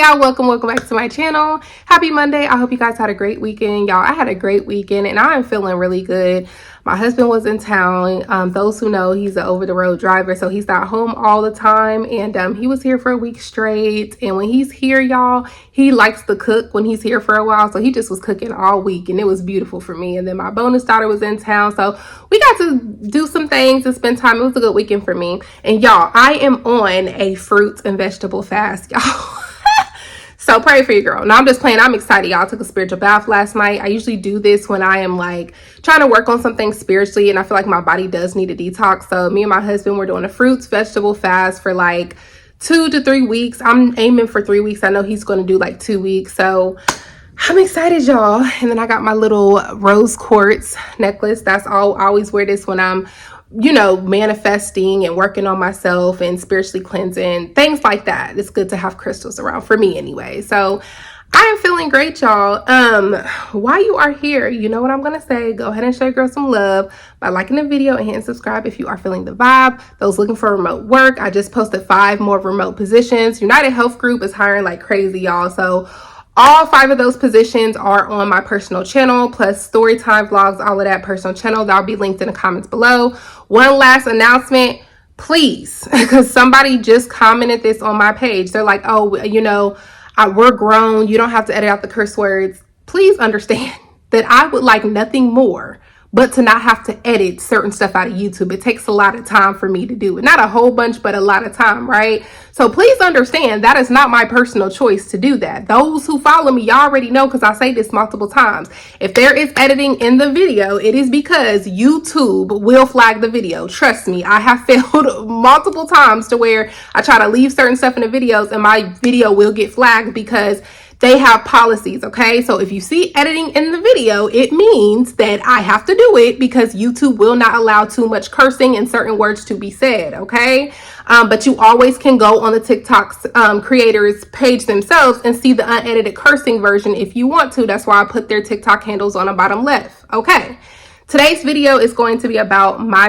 y'all, welcome back to my channel. Happy Monday. I hope you guys had a great weekend. Y'all, I had a great weekend and I'm feeling really good. My husband was in town. Those who know, he's an over-the-road driver, so he's not home all the time, and he was here for a week straight. And when he's here, y'all, he likes to cook when he's here for a while, so he just was cooking all week and it was beautiful for me. And then my bonus daughter was in town, so we got to do some things and spend time. It was a good weekend for me. And y'all, I am on a fruit and vegetable fast, y'all. So pray for your girl. No, I'm just playing. I'm excited. Y'all, took a spiritual bath last night. I usually do this when I am like trying to work on something spiritually and I feel like my body does need a detox. So me and my husband were doing a fruits vegetable fast for like 2 to 3 weeks. I'm aiming for 3 weeks. I know he's going to do like 2 weeks. So I'm excited, y'all. And then I got my little rose quartz necklace. That's all. I always wear this when I'm, you know, manifesting and working on myself and spiritually cleansing, things like that. It's good to have crystals around, for me anyway. So I am feeling great, y'all. While you are here, you know what I'm gonna say, go ahead and show your girl some love by liking the video and hitting subscribe if you are feeling the vibe. Those looking for remote work, I just posted 5 more remote positions. United Health Group is hiring like crazy, y'all. So all 5 of those positions are on my personal channel, plus Storytime vlogs, all of that personal channel. That'll be linked in the comments below. One last announcement, please, because somebody just commented this on my page. They're like, oh, you know, we're grown. You don't have to edit out the curse words. Please understand that I would like nothing more but to not have to edit certain stuff out of YouTube. It takes a lot of time for me to do it. Not a whole bunch, but a lot of time, right? So please understand that is not my personal choice to do that. Those who follow me, y'all already know, because I say this multiple times. If there is editing in the video, it is because YouTube will flag the video. Trust me, I have failed multiple times to where I try to leave certain stuff in the videos and my video will get flagged because they have policies, okay? So if you see editing in the video, it means that I have to do it because YouTube will not allow too much cursing and certain words to be said, okay? But you always can go on the TikTok's creators page themselves and see the unedited cursing version if you want to. That's why I put their TikTok handles on the bottom left, okay? Today's video is going to be about my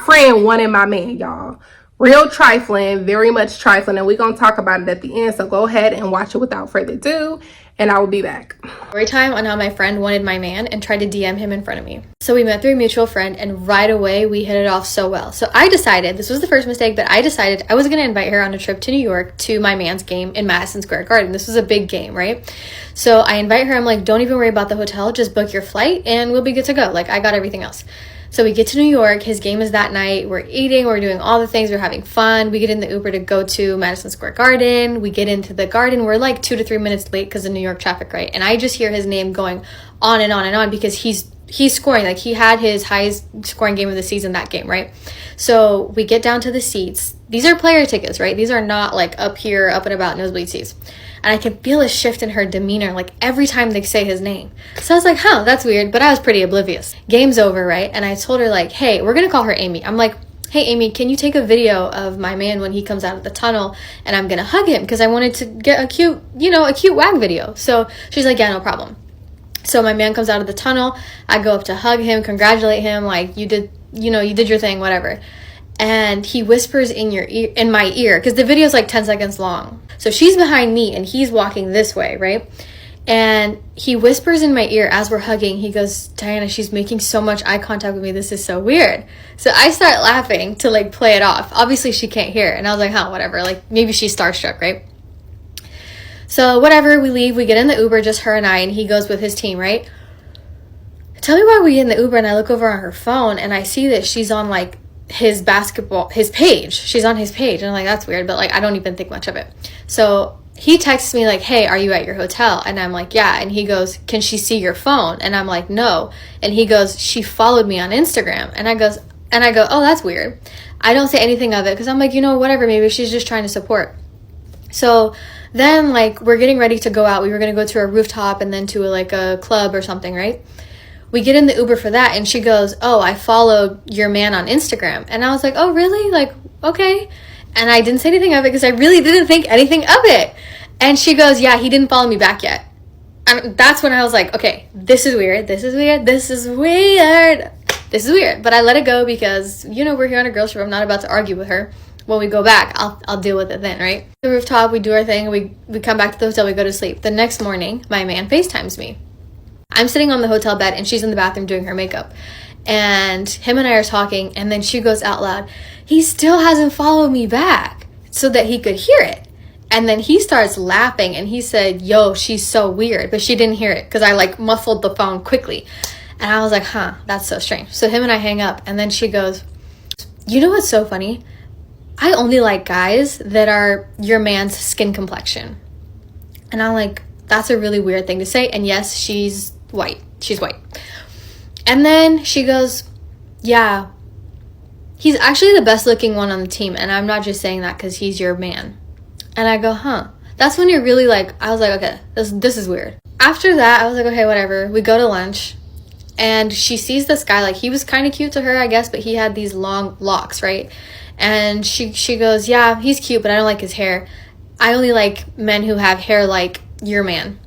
friend wanting my man, y'all. Real trifling, very much trifling, and we're going to talk about it at the end, so go ahead and watch it without further ado, and I will be back. Story time on how my friend wanted my man and tried to DM him in front of me. So we met through a mutual friend, and right away we hit it off so well. So I decided, this was the first mistake, but I decided I was going to invite her on a trip to New York to my man's game in Madison Square Garden. This was a big game, right? So I invite her, I'm like, don't even worry about the hotel, just book your flight and we'll be good to go. Like, I got everything else. So we get to New York, his game is that night, we're eating, we're doing all the things, we're having fun. We get in the Uber to go to Madison Square Garden. We get into the garden, we're like 2 to 3 minutes late because of New York traffic, right? And I just hear his name going on and on and on because he's scoring. Like, he had his highest scoring game of the season that game, right? So we get down to the seats. These are player tickets, right? These are not like up here, up and about nosebleed seats. And I can feel a shift in her demeanor, like every time they say his name. So I was like, huh, that's weird, but I was pretty oblivious. Game's over, right? And I told her like, hey, we're gonna call her Amy. I'm like, hey, Amy, can you take a video of my man when he comes out of the tunnel and I'm gonna hug him because I wanted to get a cute, a cute wag video. So she's like, yeah, no problem. So my man comes out of the tunnel. I go up to hug him, congratulate him, like, you did your thing, whatever. And he whispers in my ear, because the video is like 10 seconds long. So she's behind me and he's walking this way, right? And he whispers in my ear as we're hugging. He goes, Diana, she's making so much eye contact with me. This is so weird. So I start laughing to like play it off. Obviously she can't hear. And I was like, huh, whatever. Like, maybe she's starstruck, right? So whatever, we leave. We get in the Uber, just her and I, and he goes with his team, right? Tell me why we get in the Uber and I look over on her phone and I see that she's on like his page. She's on his page. And I'm like, that's weird, but like, I don't even think much of it. So he texts me like, hey, are you at your hotel? And I'm like, yeah. And he goes, can she see your phone? And I'm like, no. And he goes, she followed me on Instagram. And I go, oh, that's weird. I don't say anything of it because I'm like, whatever, maybe she's just trying to support. So then like, we're getting ready to go out. We were going to go to a rooftop and then to like a club or something, right? We get in the Uber for that and she goes, oh, I followed your man on Instagram. And I was like, oh, really? Like, okay. And I didn't say anything of it because I really didn't think anything of it. And she goes, yeah, he didn't follow me back yet. And that's when I was like, okay, this is weird. This is weird. This is weird. This is weird. But I let it go because, we're here on a girls trip. I'm not about to argue with her. when we go back, I'll deal with it then, right? The rooftop, we do our thing, we come back to the hotel, we go to sleep. The next morning, my man FaceTimes me. I'm sitting on the hotel bed and she's in the bathroom doing her makeup. And him and I are talking, and then she goes out loud, he still hasn't followed me back, so that he could hear it. And then he starts laughing and he said, yo, she's so weird. But she didn't hear it because I like muffled the phone quickly. And I was like, huh, that's so strange. So him and I hang up, and then she goes, you know what's so funny? I only like guys that are your man's skin complexion. And I'm like, that's a really weird thing to say. And yes, she's white. She's white. And then she goes, yeah, he's actually the best looking one on the team. And I'm not just saying that because he's your man. And I go, huh. That's when you're really like, I was like, okay, this is weird. After that, I was like, okay, whatever. We go to lunch. And she sees this guy, like, he was kind of cute to her, I guess, but he had these long locks, right? And she goes, yeah, he's cute, but I don't like his hair. I only like men who have hair like your man.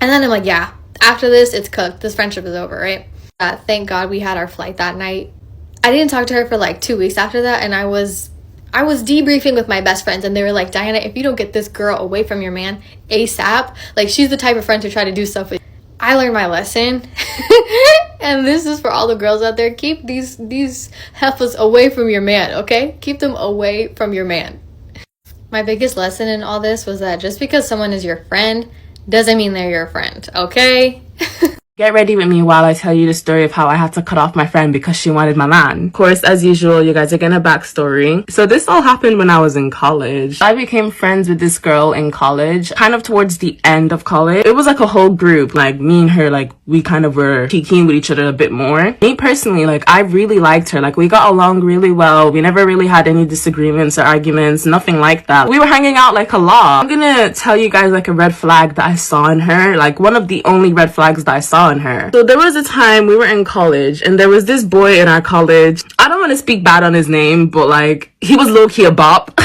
And then I'm like, yeah, after this, it's cooked. This friendship is over, right? Thank God we had our flight that night. I didn't talk to her for like 2 weeks after that, and I was debriefing with my best friends, and they were like, Diana, if you don't get this girl away from your man ASAP, like, she's the type of friend to try to do stuff with you. I learned my lesson. And this is for all the girls out there. Keep these heifers away from your man, okay? Keep them away from your man. My biggest lesson in all this was that just because someone is your friend doesn't mean they're your friend, okay? Get ready with me while I tell you the story of how I had to cut off my friend because she wanted my man. Of course, as usual, you guys are getting a backstory. So this all happened when I was in college. I became friends with this girl in college, kind of towards the end of college. It was like a whole group, like me and her, like we kind of were kicking with each other a bit more. Me personally, like I really liked her. Like we got along really well. We never really had any disagreements or arguments, nothing like that. We were hanging out like a lot. I'm gonna tell you guys like a red flag that I saw in her, like one of the only red flags that I saw in her. So there was a time we were in college and there was this boy in our college. I don't want to speak bad on his name, but like he was low-key a bop.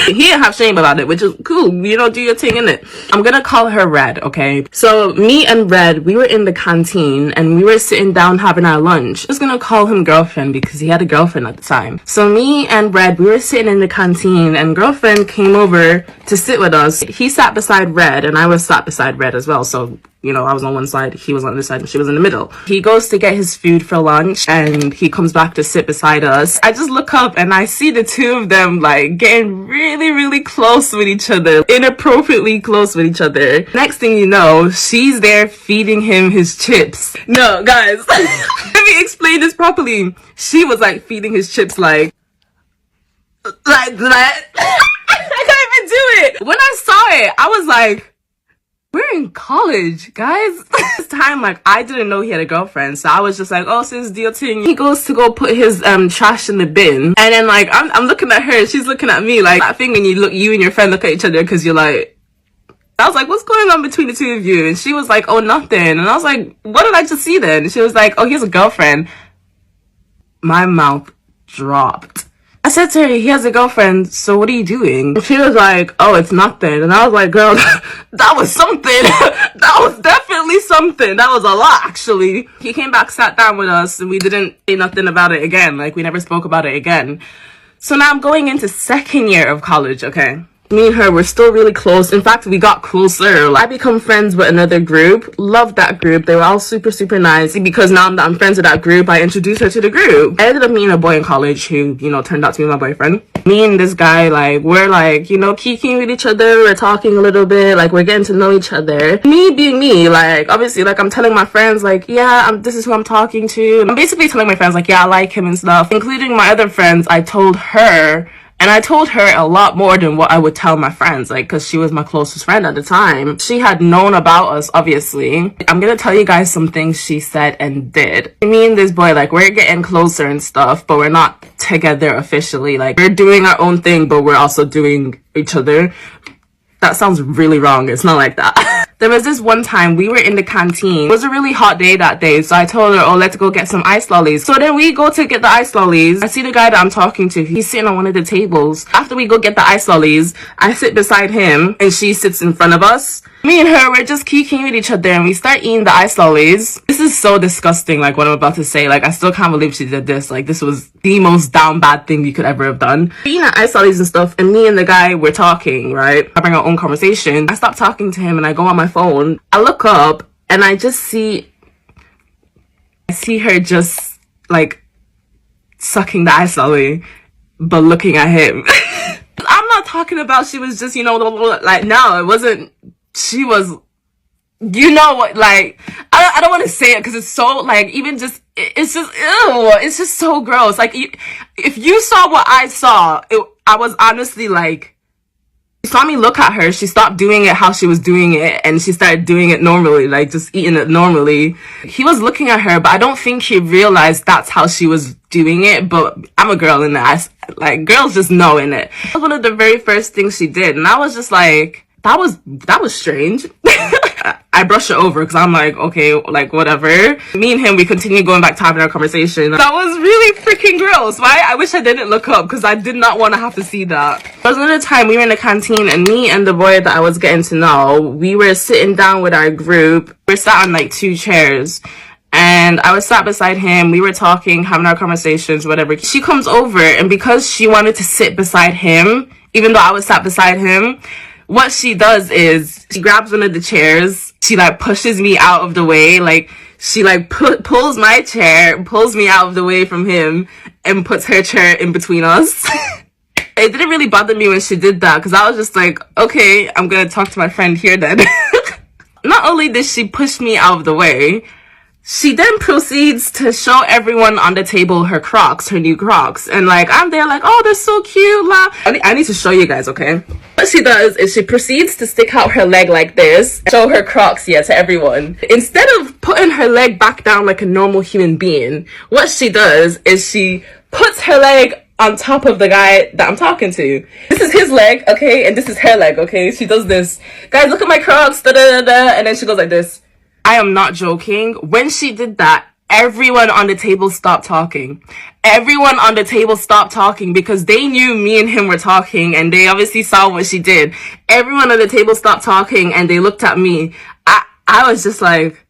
He didn't have shame about it, which is cool. You know, do your thing, innit? I'm gonna call her Red, okay? So me and Red, we were in the canteen and we were sitting down having our lunch. I was gonna call him girlfriend because he had a girlfriend at the time. So me and Red, we were sitting in the canteen and girlfriend came over to sit with us. He sat beside Red and I was sat beside Red as well. So, you know, I was on one side, he was on the other side, and she was in the middle. He goes to get his food for lunch and he comes back to sit beside us. I just look up and I see the two of them like getting really close with each other, inappropriately close with each other. Next thing you know, she's there feeding him his chips. No, guys, let me explain this properly. She was like feeding his chips like that. I can't even do it. When I saw it, I was like, we're in college, guys. This time, like, I didn't know he had a girlfriend, so I was just like, oh, sis, do your thing. He goes to go put his trash in the bin, and then like I'm looking at her, and she's looking at me, like that thing when you and your friend look at each other because you're like. I was like, what's going on between the two of you? And she was like, oh, nothing. And I was like, what did I just see then? And she was like, oh, he has a girlfriend. My mouth dropped. I said to her, he has a girlfriend, so what are you doing? And she was like, oh, it's nothing. And I was like, girl, that was something. That was definitely something. That was a lot, actually. He came back, sat down with us, and we didn't say nothing about it again. Like, we never spoke about it again. So now I'm going into second year of college, okay? Me and her were still really close. In fact, we got closer. I become friends with another group. Loved that group. They were all super nice. Because now that I'm friends with that group, I introduced her to the group. I ended up meeting a boy in college who, you know, turned out to be my boyfriend. Me and this guy, like, we're like, you know, kicking with each other. We're talking a little bit. Like, we're getting to know each other. Me being me, like, obviously, like, I'm telling my friends, like, yeah, this is who I'm talking to. I'm basically telling my friends, like, yeah, I like him and stuff. Including my other friends, I told her. And I told her a lot more than what I would tell my friends, like, because she was my closest friend at the time. She had known about us, obviously. I'm going to tell you guys some things she said and did. Me and this boy, like, we're getting closer and stuff, but we're not together officially. Like, we're doing our own thing, but we're also doing each other. That sounds really wrong. It's not like that. There was this one time we were in the canteen. It was a really hot day that day, so I told her, oh, let's go get some ice lollies. So then we go to get the ice lollies. I see the guy that I'm talking to. He's sitting on one of the tables. After we go get the ice lollies, I sit beside him and she sits in front of us. Me and her, we're just kikiing with each other and we start eating the ice lollies. This is so disgusting, like what I'm about to say. Like, I still can't believe she did this. Like, this was the most down bad thing you could ever have done. We're eating the ice lollies and stuff, and me and the guy, we're talking, right? Having our own conversation. I stop talking to him and I go on my phone. I look up and I see her just like sucking the ice lolly, but looking at him. I'm not talking about she was just, like, no, it wasn't. She was, what, like, I don't want to say it because it's so, like, even just, it's just, ew, it's just so gross. Like, if you saw what I saw, I was honestly like, she saw me look at her, she stopped doing it how she was doing it, and she started doing it normally, like, just eating it normally. He was looking at her, but I don't think he realized that's how she was doing it, but I'm a girl in that. Like, girls just know in it. That was one of the very first things she did, and I was just like, that was strange. I brush it over because I'm like, okay, like, whatever. Me and him, we continue going back to having our conversation. That was really freaking gross. Why? I wish I didn't look up because I did not want to have to see that. There was another time we were in the canteen and me and the boy that I was getting to know, we were sitting down with our group. We were sat on like 2 chairs. And I was sat beside him. We were talking, having our conversations, whatever. She comes over, and because she wanted to sit beside him, even though I was sat beside him, what she does is she grabs one of the chairs. She like pushes me out of the way. Like, she like pulls my chair, pulls me out of the way from him, and puts her chair in between us. It didn't really bother me when she did that because I was just like, okay, I'm gonna talk to my friend here then. Not only did she push me out of the way, she then proceeds to show everyone on the table her Crocs, her new Crocs. And like, I'm there like, oh, they're so cute. I need to show you guys, okay? What she does is she proceeds to stick out her leg like this, show her Crocs, to everyone. Instead of putting her leg back down like a normal human being, what she does is she puts her leg on top of the guy that I'm talking to. This is his leg, okay? And this is her leg, okay? She does this. Guys, look at my Crocs, da-da-da-da. And then she goes like this. I am not joking. When she did that, everyone on the table stopped talking. Everyone on the table stopped talking because they knew me and him were talking and they obviously saw what she did. Everyone on the table stopped talking and they looked at me. I was just like,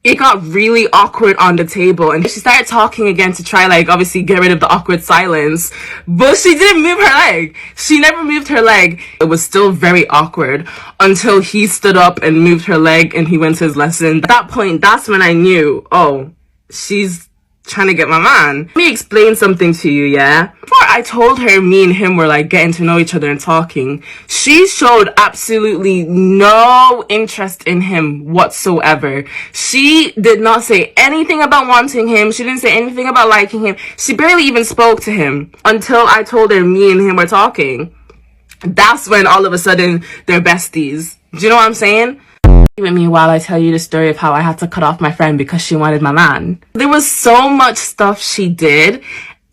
it got really awkward on the table and she started talking again to try, like, obviously get rid of the awkward silence, but she didn't move her leg. She never moved her leg. It was still very awkward until he stood up and moved her leg and he went to his lesson. At that point, that's when I knew, oh, she's trying to get my man. Let me explain something to you, yeah? Before I told her me and him were like getting to know each other and talking, she showed absolutely no interest in him whatsoever. She did not say anything about wanting him. She didn't say anything about liking him. She barely even spoke to him until I told her me and him were talking. That's when all of a sudden they're besties. Do you know what I'm saying? With me while I tell you the story of how I had to cut off my friend because she wanted my man. There was so much stuff she did,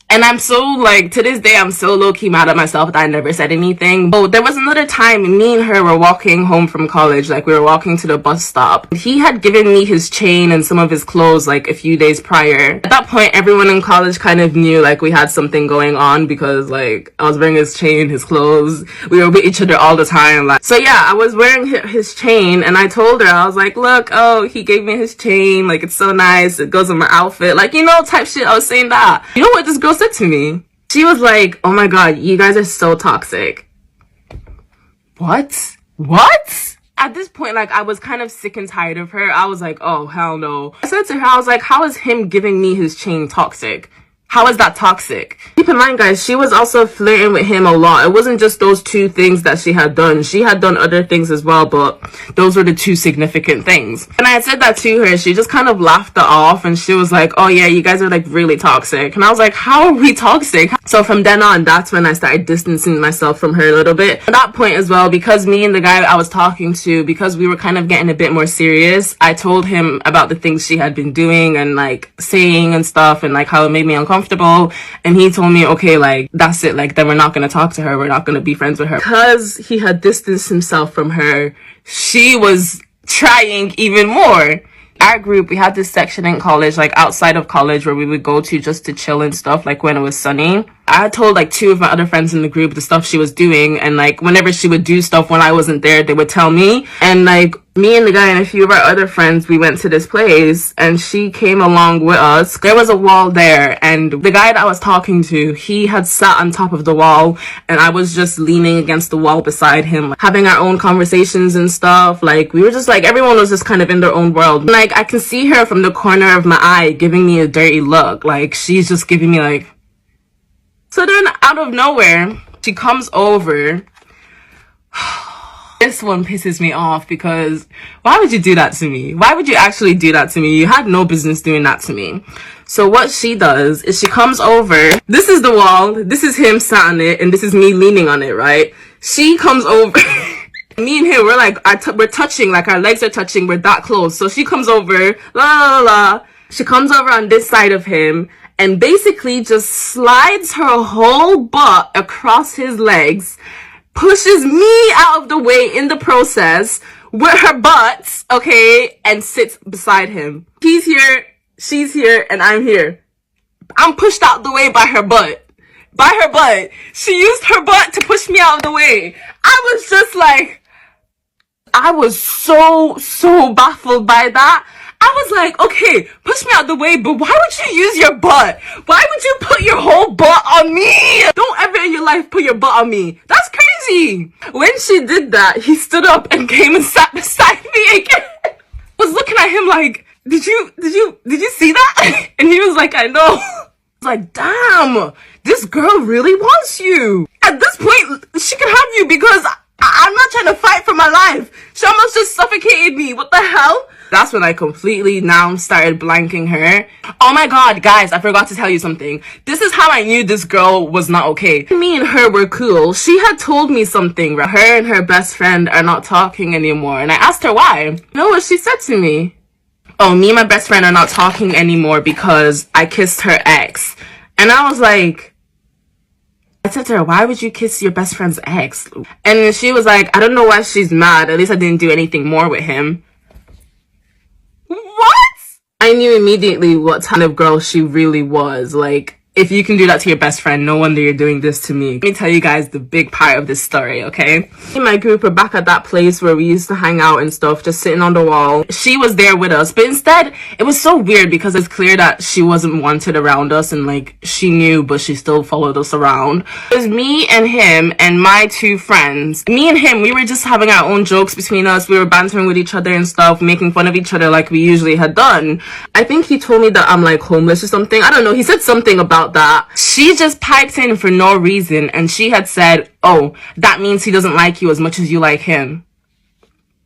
and I'm so, like, to this day, I'm so low-key mad at myself that I never said anything. But there was another time me and her were walking home from college, like, we were walking to the bus stop. He had given me his chain and some of his clothes, like, a few days prior. At that point, everyone in college kind of knew, like, we had something going on because, like, I was wearing his chain, his clothes. We were with each other all the time. Like, so yeah, I was wearing his chain, and I told her, I was like, look, oh, he gave me his chain. Like, it's so nice. It goes with my outfit. Like, type shit. I was saying that. You know what this girl said to me? She was like, oh my god, you guys are so toxic. What? At this point, like, I was kind of sick and tired of her. I was like, oh, hell no. I said to her, I was like, how is him giving me his chain toxic? How is that toxic? Keep in mind, guys, she was also flirting with him a lot. It wasn't just those 2 things that she had done. She had done other things as well, but those were the 2 significant things. And I had said that to her. She just kind of laughed it off, and she was like, oh yeah, you guys are, like, really toxic. And I was like, how are we toxic? So from then on, that's when I started distancing myself from her a little bit. At that point as well, because me and the guy I was talking to, because we were kind of getting a bit more serious, I told him about the things she had been doing and, like, saying and stuff, and, like, how it made me uncomfortable. uncomfortable, and he told me, okay, like, that's it, like, then we're not gonna talk to her, we're not gonna be friends with her. Because he had distanced himself from her, she was trying even more. Our group, we had this section in college, like outside of college, where we would go to just to chill and stuff, like when it was sunny. I told like 2 of my other friends in the group the stuff she was doing, and like whenever she would do stuff when I wasn't there, they would tell me. And like me and the guy and a few of our other friends, we went to this place, and she came along with us. There was a wall there, and the guy that I was talking to, he had sat on top of the wall, and I was just leaning against the wall beside him, like, having our own conversations and stuff. Like, we were just like, everyone was just kind of in their own world. Like, I can see her from the corner of my eye giving me a dirty look. Like, she's just giving me like... So then, out of nowhere, she comes over. This one pisses me off, because why would you do that to me? Why would you actually do that to me? You had no business doing that to me. So what she does is she comes over. This is the wall. This is him sat on it, and this is me leaning on it, right? She comes over. Me and him, we're like, we're touching, like our legs are touching. We're that close. So she comes over, la la la. She comes over on this side of him, and basically just slides her whole butt across his legs, pushes me out of the way in the process with her butt, okay, and sits beside him. He's here, she's here, and I'm here. I'm pushed out the way by her butt. By her butt. She used her butt to push me out of the way. I was just like, I was so baffled by that. I was like, okay, push me out the way, but why would you use your butt? Why would you put your whole butt on me? Don't ever in your life put your butt on me. That's crazy. When she did that, he stood up and came and sat beside me again. I was looking at him like, did you see that? And he was like, I know. I was like, damn, this girl really wants you. At this point, she can have you, because I'm not trying to fight for my life. She almost just suffocated me. What the hell? That's when I completely now started blanking her. Oh my god, guys, I forgot to tell you something. This is how I knew this girl was not okay. Me and her were cool. She had told me something. Her and her best friend are not talking anymore. And I asked her why. You know what she said to me? Oh, me and my best friend are not talking anymore because I kissed her ex. And I was like, I said to her, why would you kiss your best friend's ex? And then she was like, I don't know why she's mad. At least I didn't do anything more with him. What? I knew immediately what kind of girl she really was. Like, if you can do that to your best friend, no wonder you're doing this to me. Let me tell you guys the big part of this story, okay? Me and my group are back at that place where we used to hang out and stuff, just sitting on the wall. She was there with us, but instead, it was so weird because it's clear that she wasn't wanted around us, and like, she knew, but she still followed us around. It was me and him and my 2 friends. Me and him, we were just having our own jokes between us. We were bantering with each other and stuff, making fun of each other like we usually had done. I think he told me that I'm like homeless or something. I don't know. He said something about that. She just piped in for no reason, and she had said, oh, that means he doesn't like you as much as you like him.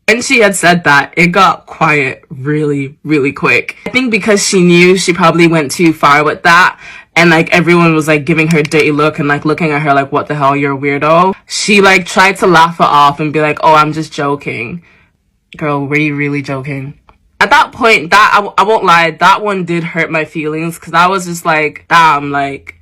When she had said that, it got quiet really, really quick. I think because she knew she probably went too far with that, and like everyone was like giving her a dirty look and like looking at her like, what the hell, you're a weirdo. She like tried to laugh it off and be like, oh, I'm just joking. Girl, were you really joking? At that point, that I won't lie, that one did hurt my feelings, because I was just like, damn, like,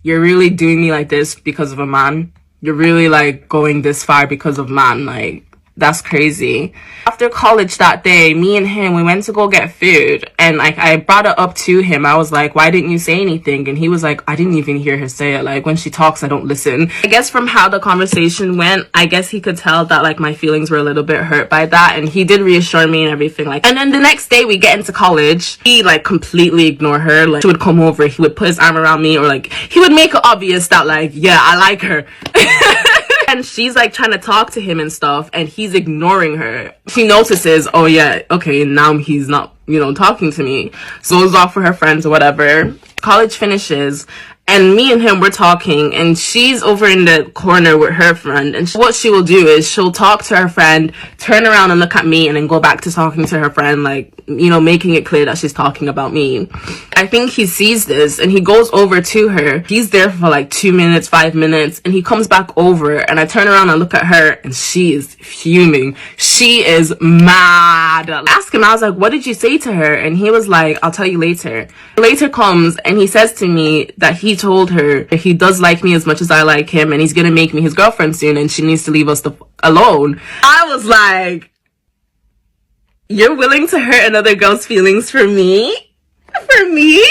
you're really doing me like this because of a man? You're really like going this far because of man? Like, that's crazy. After college that day, me and him, we went to go get food, and like I brought it up to him. I was like, why didn't you say anything? And he was like, I didn't even hear her say it. Like, when she talks, I don't listen. I guess from how the conversation went, I guess he could tell that like my feelings were a little bit hurt by that, and he did reassure me and everything. Like, and then the next day we get into college, he like completely ignored her. Like, she would come over, he would put his arm around me, or like he would make it obvious that like, yeah, I like her. And she's like trying to talk to him and stuff, and he's ignoring her. She notices, oh yeah, okay, now he's not, you know, talking to me. So goes off with her friends or whatever. College finishes, And me and him were talking, and she's over in the corner with her friend. And what she will do is she'll talk to her friend, turn around and look at me, and then go back to talking to her friend, like, you know, making it clear that she's talking about me. I think he sees this, and he goes over to her. He's there for like 2 minutes, 5 minutes, and he comes back over, and I turn around and look at her, and she is fuming. She is mad. I asked him, I was like, what did you say to her? And he was like, I'll tell you later. Later comes, and he says to me that he told her he does like me as much as I like him, and he's gonna make me his girlfriend soon, and she needs to leave us alone. I was like, you're willing to hurt another girl's feelings for me? For me?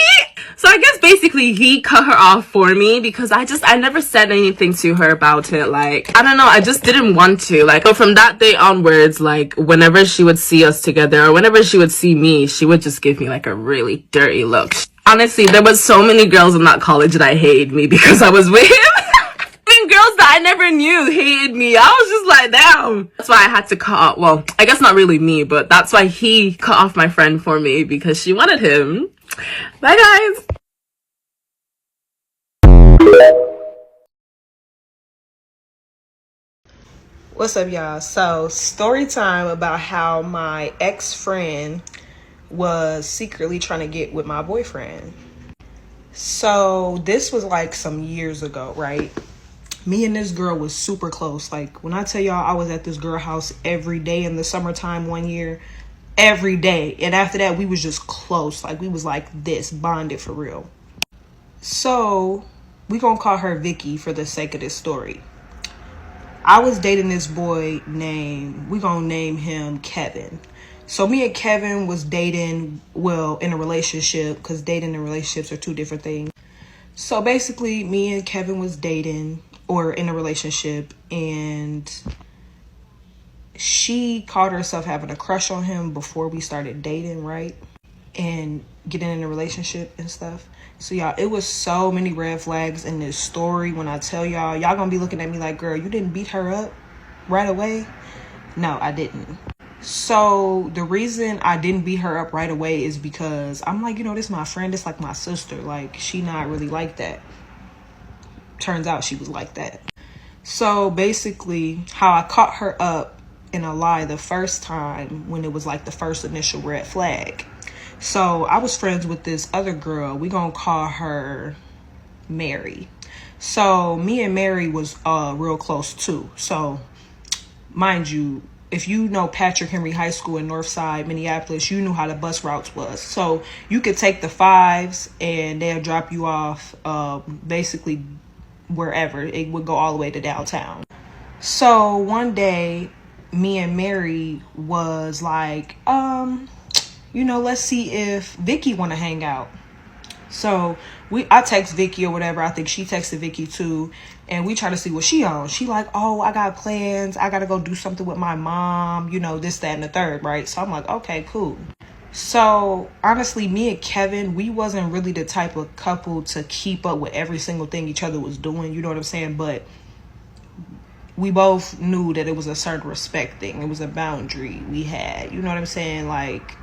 So I guess basically he cut her off for me, because I never said anything to her about it. Like, I don't know, I just didn't want to. Like, so from that day onwards, like, whenever she would see us together, or whenever she would see me, she would just give me like a really dirty look. Honestly, there was so many girls in that college that hated me because I was with him. Even girls that I never knew hated me. I was just like, damn. That's why I had to cut off, well, I guess not really me, but that's why he cut off my friend for me, because she wanted him. Bye, guys. What's up, y'all? So, story time about how my ex-friend was secretly trying to get with my boyfriend. So, this was like some years ago, right? Me and this girl was super close. Like, when I tell y'all I was at this girl house every day in the summertime one year, every day. And after that, we was just close. Like, we was like this, bonded for real. So, we gonna call her Vicky for the sake of this story. I was dating this boy named, we gonna name him Kevin. So me and Kevin was dating, well, in a relationship, because dating and relationships are two different things. So basically, me and Kevin was dating, or in a relationship, and she caught herself having a crush on him before we started dating, right? And getting in a relationship and stuff. So y'all, it was so many red flags in this story. When I tell y'all gonna be looking at me like, girl, you didn't beat her up right away? No, I didn't. So the reason I didn't beat her up right away is because I'm like, you know, this is my friend, it's like my sister. Like, she not really like that. Turns out she was like that. So basically, how I caught her up in a lie the first time, when it was like the first initial red flag. So I was friends with this other girl. We gonna call her Mary. So me and Mary was real close too. So mind you, if you know Patrick Henry High School in Northside, Minneapolis, you knew how the bus routes was. So you could take the 5s and they'll drop you off basically wherever. It would go all the way to downtown. So one day, me and Mary was like, you know, let's see if Vicky want to hang out. So I text Vicky or whatever. I think she texted Vicky too. And we try to see what she on. She like, oh, I got plans. I got to go do something with my mom. You know, this, that, and the third, right? So I'm like, okay, cool. So honestly, me and Kevin, we wasn't really the type of couple to keep up with every single thing each other was doing. You know what I'm saying? But we both knew that it was a certain respect thing. It was a boundary we had. You know what I'm saying? Like,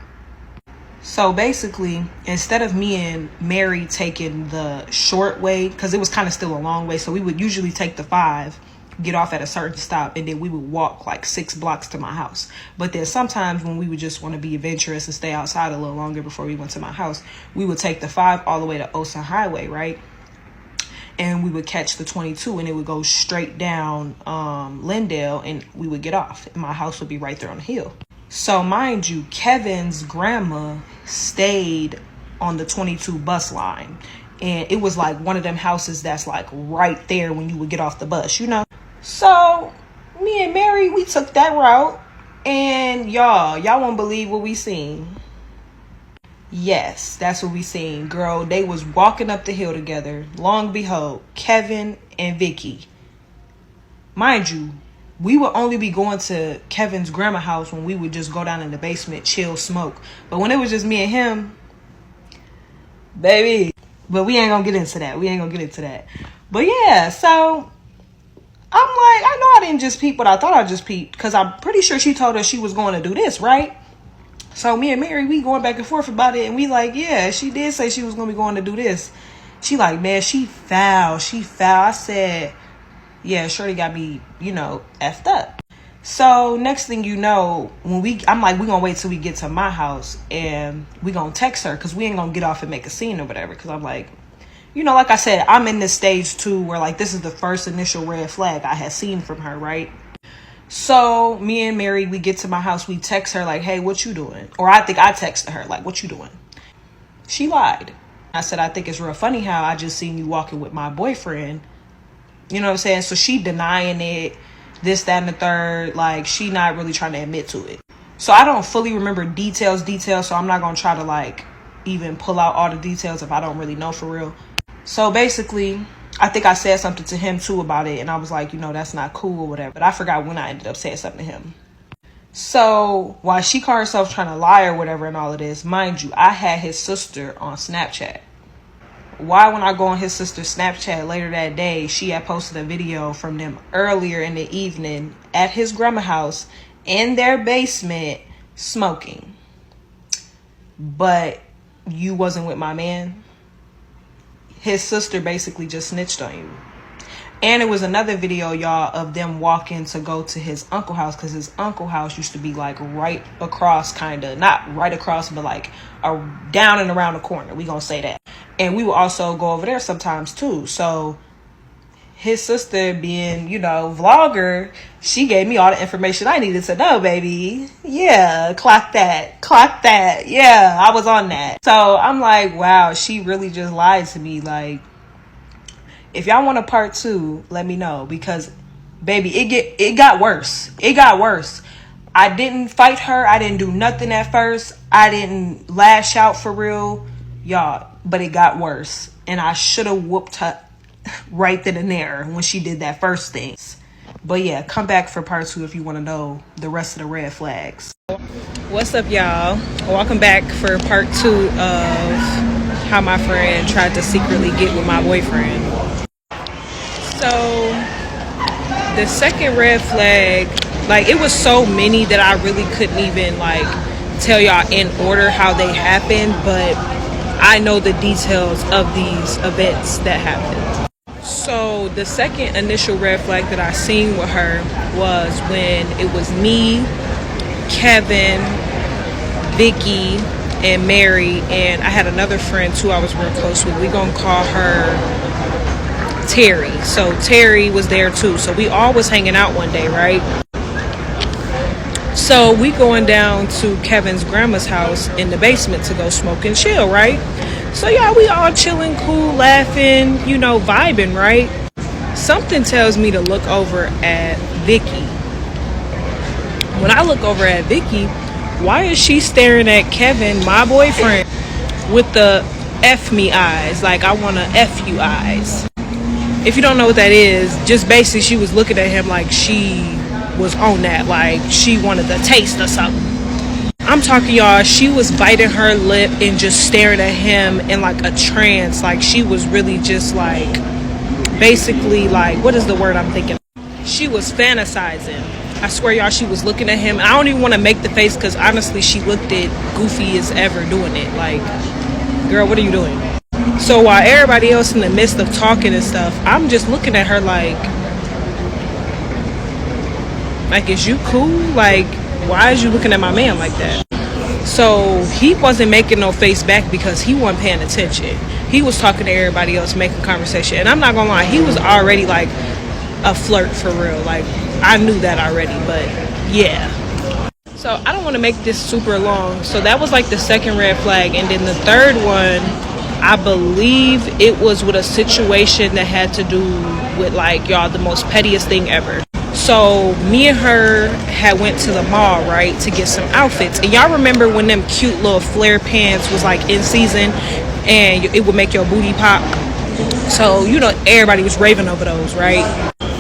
so basically, instead of me and Mary taking the short way, because it was kind of still a long way, so we would usually take the 5, get off at a certain stop, and then we would walk like 6 blocks to my house. But then sometimes when we would just want to be adventurous and stay outside a little longer before we went to my house, we would take the 5 all the way to Ocean Highway, right? And we would catch the 22 and it would go straight down Lindale, and we would get off. And my house would be right there on the hill. So mind you, Kevin's grandma stayed on the 22 bus line. And it was like one of them houses that's like right there when you would get off the bus, you know? So me and Mary, we took that route. And y'all won't believe what we seen. Yes, that's what we seen. Girl, they was walking up the hill together. Long behold, Kevin and Vicky. Mind you, we would only be going to Kevin's grandma house when we would just go down in the basement, chill, smoke. But when it was just me and him, baby. But we ain't gonna get into that. But yeah, so I'm like, I know I didn't just peep what I thought I just peeped, because I'm pretty sure she told us she was going to do this, right? So me and Mary, we going back and forth about it, and we like, yeah, she did say she was going to be going to do this. She like, man, she foul. I said, yeah, shorty got me, effed up. So next thing you know, I'm like, we gonna wait till we get to my house and we gonna text her, because we ain't gonna get off and make a scene or whatever. Because I'm like, like I said, I'm in this stage too where like this is the first initial red flag I had seen from her, right? So me and Mary, we get to my house, we text her like, hey, what you doing? Or I think I texted her like, what you doing? She lied. I said, I think it's real funny how I just seen you walking with my boyfriend. You know what I'm saying? So she denying it, this, that, and the third. Like, she not really trying to admit to it. So I don't fully remember details. So I'm not going to try to, like, even pull out all the details if I don't really know for real. So basically, I think I said something to him, too, about it. And I was like, that's not cool or whatever. But I forgot when I ended up saying something to him. So while she called herself trying to lie or whatever and all of this, mind you, I had his sister on Snapchat. Why, when I go on his sister's Snapchat later that day, she had posted a video from them earlier in the evening at his grandma's house in their basement smoking. But you wasn't with my man. His sister basically just snitched on you. And it was another video, y'all, of them walking to go to his uncle's house, because his uncle's house used to be like right across, kind of, not right across, but like down and around the corner. We gonna say that. And we would also go over there sometimes too. So his sister, being, vlogger, she gave me all the information I needed to know, baby. Yeah, clock that. Yeah, I was on that. So I'm like, wow, she really just lied to me. Like, if y'all want a part 2, let me know, because baby, it got worse. I didn't fight her. I didn't do nothing at first. I didn't lash out for real, y'all, but it got worse. And I should have whooped her right then and there when she did that first thing. But yeah, come back for part 2 if you want to know the rest of the red flags. What's up, y'all? Welcome back for part 2 of how my friend tried to secretly get with my boyfriend. So the second red flag, like, it was so many that I really couldn't even like tell y'all in order how they happened, but I know the details of these events that happened. So the second initial red flag that I seen with her was when it was me, Kevin, Vicky, and Mary, and I had another friend who I was real close with. We gonna call her Terry. So Terry was there too. So we all was hanging out one day, right? So we going down to Kevin's grandma's house in the basement to go smoke and chill, right? So yeah, we all chilling, cool, laughing, vibing, right? Something tells me to look over at Vicky. When I look over at Vicky, why is she staring at Kevin, my boyfriend, with the F me eyes? Like, I want to F you eyes. If you don't know what that is, just basically she was looking at him like she was on that, like she wanted the taste or something. I'm talking, y'all, she was biting her lip and just staring at him in like a trance. Like, she was really just like, basically, like, what is the word I'm thinking? She was fantasizing. I swear, y'all, she was looking at him. And I don't even want to make the face, because honestly, she looked at goofy as ever doing it. Like, girl, what are you doing? So while everybody else in the midst of talking and stuff, I'm just looking at her like, is you cool? Like, why is you looking at my man like that? So he wasn't making no face back because he wasn't paying attention. He was talking to everybody else, making conversation. And I'm not gonna lie, he was already like a flirt for real. Like, I knew that already, but yeah. So I don't want to make this super long. So that was like the second red flag. And then the third one, I believe it was with a situation that had to do with, like, y'all, the most pettiest thing ever. So me and her had went to the mall, right, to get some outfits. And y'all remember when them cute little flare pants was like in season and it would make your booty pop? So, everybody was raving over those, right?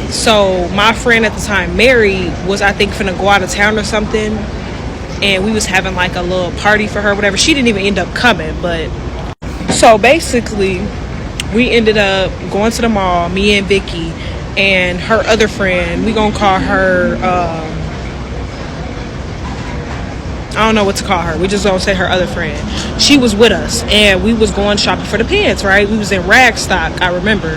So my friend at the time, Mary, was, I think, finna go out of town or something. And we was having like a little party for her, whatever. She didn't even end up coming, but... So basically, we ended up going to the mall, me and Vicky, and her other friend. We gonna call her, I I don't know what to call her. We just gonna say her other friend. She was with us, and we was going shopping for the pants, right? We was in Ragstock, I remember,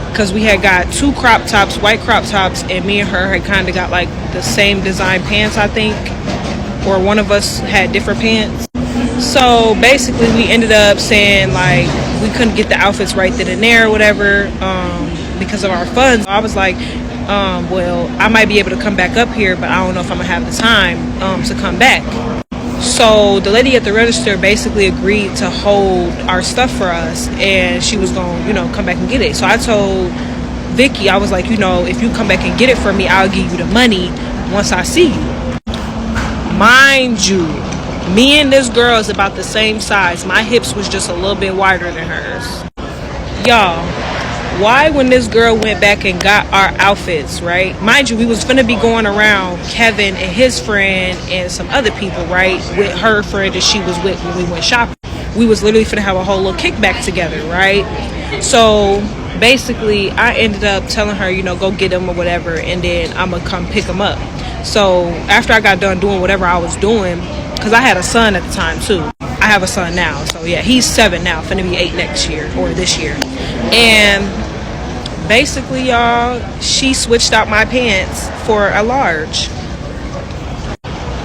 because we had got 2 crop tops, white crop tops, and me and her had kind of got like the same design pants, I think, or one of us had different pants. So basically we ended up saying like we couldn't get the outfits right then and there or whatever, because of our funds. I was like, well, I might be able to come back up here, but I don't know if I'm gonna have the time to come back. So the lady at the register basically agreed to hold our stuff for us, and she was gonna, come back and get it. So I told Vicky, I was like, if you come back and get it for me, I'll give you the money once I see you. Mind you, me and this girl is about the same size. My hips was just a little bit wider than hers. Y'all, why when this girl went back and got our outfits, right? Mind you, we was finna be going around Kevin and his friend and some other people, right? With her friend that she was with when we went shopping. We was literally finna have a whole little kickback together, right? So basically, I ended up telling her, go get them or whatever, and then I'm gonna come pick them up. So after I got done doing whatever I was doing, because I had a son at the time too. I have a son now, so yeah, he's 7 now, finna be 8 next year or this year. And basically, y'all, she switched out my pants for a large.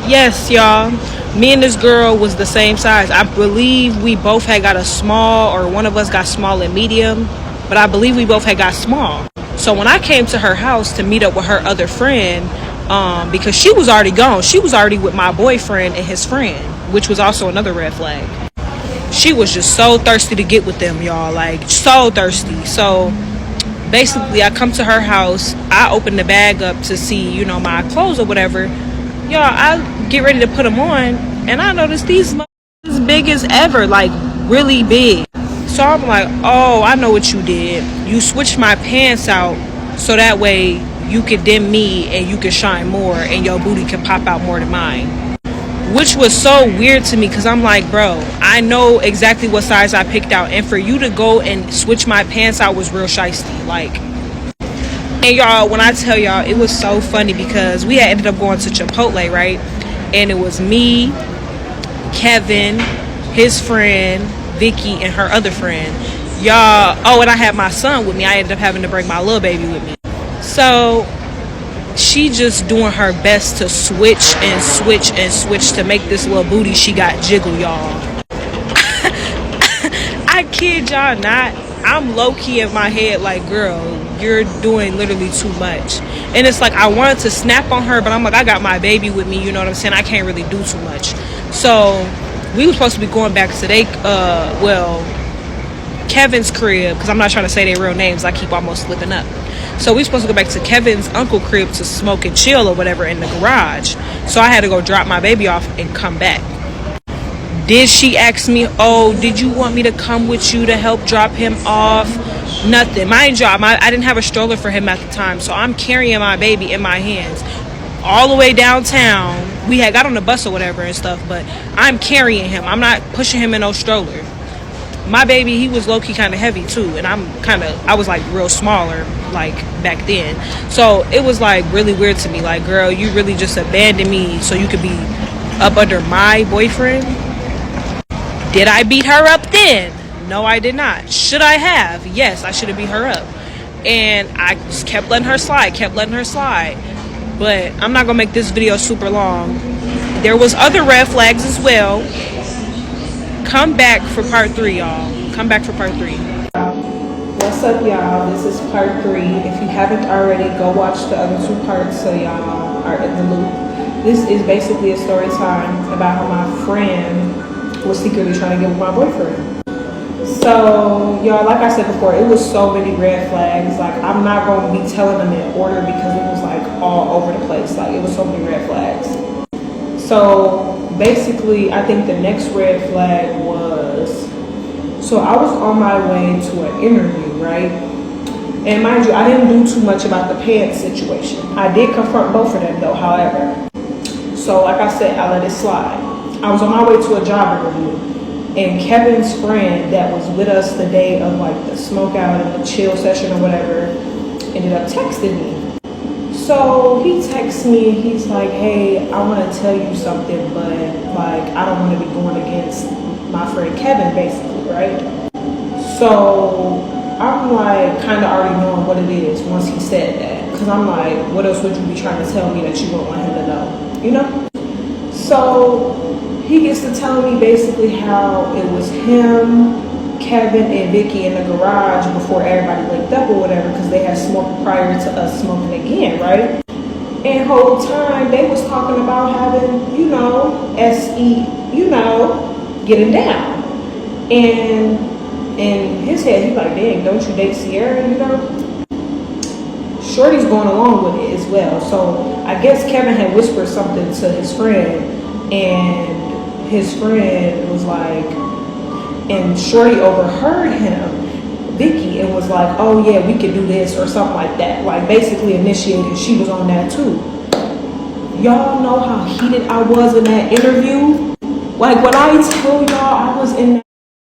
Yes, y'all, me and this girl was the same size. I believe we both had got a small, or one of us got small and medium, but I believe we both had got small. So when I came to her house to meet up with her other friend, because she was already gone, she was already with my boyfriend and his friend, which was also another red flag. She was just so thirsty to get with them, y'all, like so thirsty. So basically, I come to her house, I open the bag up to see, my clothes or whatever. Y'all, I get ready to put them on, and I notice these as big as ever, like really big. So I'm like, oh, I know what you did. You switched my pants out so that way you could dim me and you could shine more and your booty can pop out more than mine. Which was so weird to me, because I'm like, bro, I know exactly what size I picked out, and for you to go and switch my pants out was real shiesty, like. And y'all, when I tell y'all, it was so funny because we had ended up going to Chipotle, right? And it was me, Kevin, his friend, Vicky, and her other friend. Y'all, oh, and I had my son with me. I ended up having to bring my little baby with me. So she just doing her best to switch and switch and switch to make this little booty she got jiggle, y'all. I kid y'all not. I'm low-key in my head like, girl, you're doing literally too much. And it's like I wanted to snap on her, but I'm like, I got my baby with me, you know what I'm saying? I can't really do too much. So we were supposed to be going back to Kevin's crib, because I'm not trying to say their real names. I keep almost slipping up. So we supposed to go back to Kevin's uncle crib to smoke and chill or whatever in the garage. So I had to go drop my baby off and come back. Did she ask me, oh, did you want me to come with you to help drop him off? Nothing. Mind you, I didn't have a stroller for him at the time, so I'm carrying my baby in my hands all the way downtown. We had got on the bus or whatever and stuff, but I'm carrying him. I'm not pushing him in no stroller. My baby, he was low-key kind of heavy too, and I was like real smaller like back then. So it was like really weird to me, like, girl, you really just abandoned me so you could be up under my boyfriend? Did I beat her up then? No, I did not. Should I have? Yes, I should have beat her up. And I just kept letting her slide. But I'm not going to make this video super long. There was other red flags as well. Come back for part 3, y'all. Come back for part 3. What's up, y'all? This is part 3. If you haven't already, go watch the other 2 parts so y'all are in the loop. This is basically a story time about how my friend was secretly trying to get with my boyfriend. So, y'all, like I said before, it was so many red flags. Like, I'm not going to be telling them in order because it was like all over the place. Like, it was so many red flags. So basically, I think the next red flag was, so I was on my way to an interview, right? And mind you, I didn't do too much about the pants situation. I did confront both of them though, however. So like I said, I let it slide. I was on my way to a job interview, and Kevin's friend that was with us the day of like the smoke out and the chill session or whatever ended up texting me. So So he texts me and he's like, hey, I want to tell you something, but like I don't want to be going against my friend Kevin, basically, right? So I'm like kind of already knowing what it is once he said that, because I'm like, what else would you be trying to tell me that you wouldn't want him to know, you know? So he gets to telling me basically how it was him, Kevin, and Vicky in the garage before everybody linked up or whatever, because they had smoked prior to us smoking again, right? And whole time they was talking about having, you know, getting down. And in his head, he's like, dang, don't you date Sierra, you know? Shorty's going along with it as well. So I guess Kevin had whispered something to his friend, and his friend was like, and Shorty overheard him, Vicky, and was like, oh yeah, we could do this or something like that. Like basically initiated, she was on that too. Y'all know how heated I was in that interview? Like when I tell y'all I was in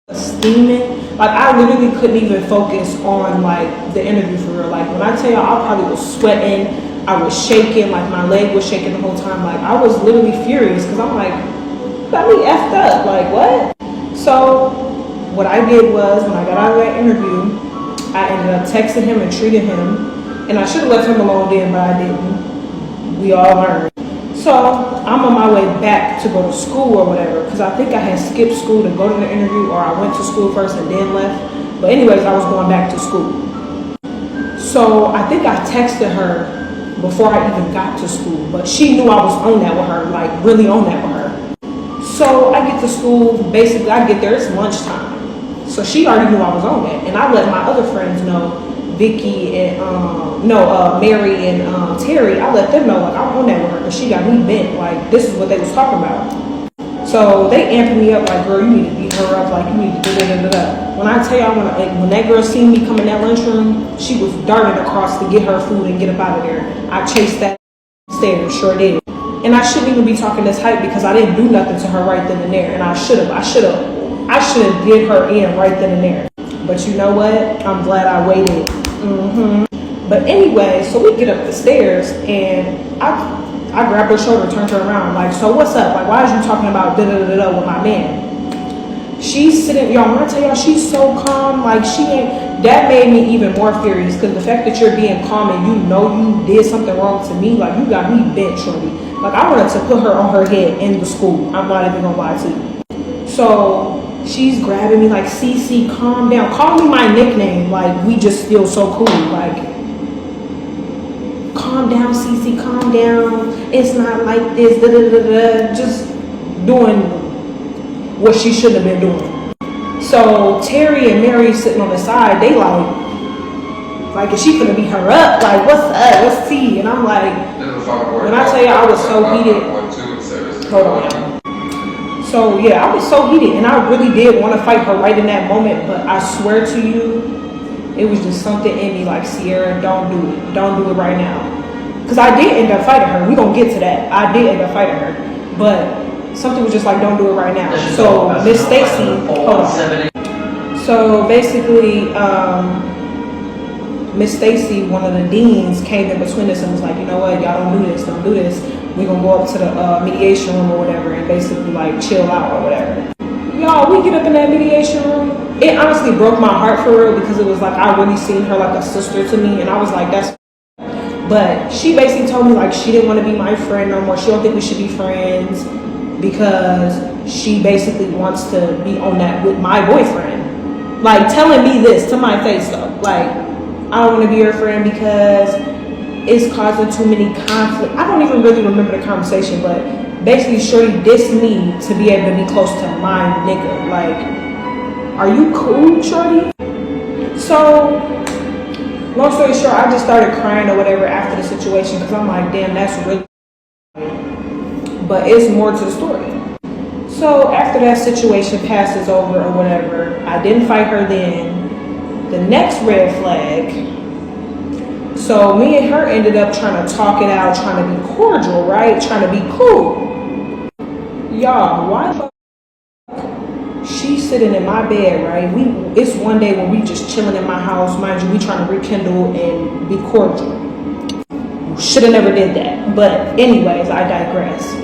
that steaming, like I literally couldn't even focus on like the interview for real. Like when I tell y'all I probably was sweating, I was shaking, like my leg was shaking the whole time. Like I was literally furious because I'm like, got me effed up, like what? So what I did was when I got out of that interview, I ended up texting him and treating him, and I should have left him alone then, but I didn't. We all learned. So I'm on my way back to go to school or whatever, because I think I had skipped school to go to the interview, or I went to school first and then left. But anyways, I was going back to school. So I think I texted her before I even got to school, but she knew I was on that with her, like really on that with her. So I get to school, basically I get there, it's lunchtime. So she already knew I was on that. And I let my other friends know, Vicky and, Mary and Terry, I let them know, like, I'm on that with her, because she got me bent, like, this is what they was talking about. So they amping me up, like, girl, you need to beat her up, like, you need to do da-da-da-da-da. When I tell y'all, when that girl seen me come in that lunchroom, she was darting across to get her food and get up out of there. I chased that stairs, sure did. And I shouldn't even be talking this hype, because I didn't do nothing to her right then and there, and I should have did her in right then and there. But you know what? I'm glad I waited. But anyway, so we get up the stairs, and I grabbed her shoulder, turned her around, like, so what's up? Like, why is you talking about da-da-da-da with my man? She's sitting, y'all, when I tell y'all, she's so calm, like, she ain't, that made me even more furious, because the fact that you're being calm and you know you did something wrong to me, like, you got me bent, shorty. Like, I wanted to put her on her head in the school. I'm not even gonna lie to you. So she's grabbing me like, CC, calm down. Call me my nickname, like we just feel so cool. Like, calm down, CC, calm down. It's not like this, da da da da. Just doing what she shouldn't have been doing. So Terry and Mary sitting on the side, they like, is she gonna beat her up? Like, what's up? What's tea? And I'm like, when I tell you I was so heated. Hold on, y'all. So yeah, I was so heated, and I really did want to fight her right in that moment, but I swear to you, it was just something in me like, Sierra, don't do it. Don't do it right now. Because I did end up fighting her. We're going to get to that. I did end up fighting her. But something was just like, don't do it right now. So Miss Stacy, hold on. So basically, Miss Stacy, one of the deans, came in between us and was like, you know what, y'all don't do this, don't do this. We're going to go up to the mediation room or whatever and basically like chill out or whatever. Y'all, we get up in that mediation room. It honestly broke my heart for real, because it was like I really seen her like a sister to me, and I was like, that's. But she basically told me like she didn't want to be my friend no more. She don't think we should be friends because she basically wants to be on that with my boyfriend. Like telling me this to my face though. Like, I don't want to be your friend because it's causing too many conflict. I don't even really remember the conversation, but basically shorty dissed me to be able to be close to my nigga. Like, are you cool, shorty? So, long story short, I just started crying or whatever after the situation, because I'm like, damn, that's really. But it's more to the story. So after that situation passes over or whatever, I didn't fight her then. The next red flag. So me and her ended up trying to talk it out, trying to be cordial, right? Trying to be cool. Y'all, why the fuck? She's sitting in my bed, right? It's one day when we just chilling in my house. Mind you, we trying to rekindle and be cordial. Should have never did that. But anyways, I digress.